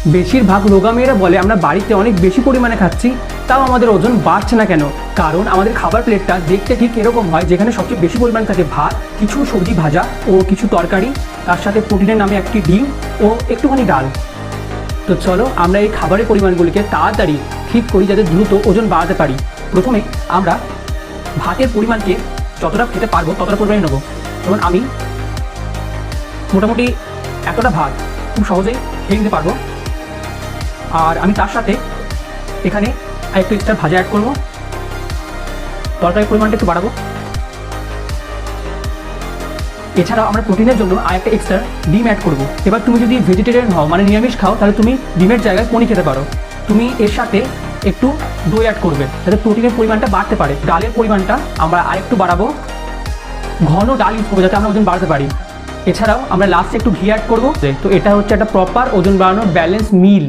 বেশিরভাগ রোগা মেয়েরা বলে আমরা বাড়িতে অনেক বেশি পরিমাণে খাচ্ছি, তাও আমাদের ওজন বাড়ছে না কেন? কারণ আমাদের খাবার প্লেটটা দেখতে ঠিক এরকম হয়, যেখানে সবচেয়ে বেশি পরিমাণে থাকে ভাত, কিছু সবজি ভাজা ও কিছু তরকারি, তার সাথে প্রোটিনের নামে একটি ডিম ও একটুখানি ডাল। তো চলো আমরা এই খাবারের পরিমাণগুলিকে তাড়াতাড়ি ঠিক করি, যাতে দ্রুত ওজন বাড়াতে পারি। প্রথমে আমরা ভাতের পরিমাণকে যতটা খেতে পারবো ততটা পরিমাণে নেবো। যেমন আমি মোটামুটি এতটা ভাত খুব সহজেই খেয়ে নিতে পারবো। আর আমি তার সাথে এখানে একটু এক্সট্রা ভাজা অ্যাড করবো, তরকারির পরিমাণটা একটু বাড়াবো। এছাড়াও আমরা প্রোটিনের জন্য আর একটা এক্সট্রা ডিম অ্যাড করবো। এবার তুমি যদি ভেজিটেরিয়ান হও, মানে নিরামিষ খাও, তাহলে তুমি ডিমের জায়গায় পনির খেতে পারো। তুমি এর সাথে একটু দই অ্যাড করবে, যাতে প্রোটিনের পরিমাণটা বাড়তে পারে। ডালের পরিমাণটা আমরা আরেকটু বাড়াবো, ঘন ডাল ইউজ করবো যাতে আমরা ওজন বাড়াতে পারি। এছাড়াও আমরা লাস্টে একটু ঘি অ্যাড করবো। তো এটা হচ্ছে একটা প্রপার ওজন বাড়ানোর ব্যালেন্স মিল।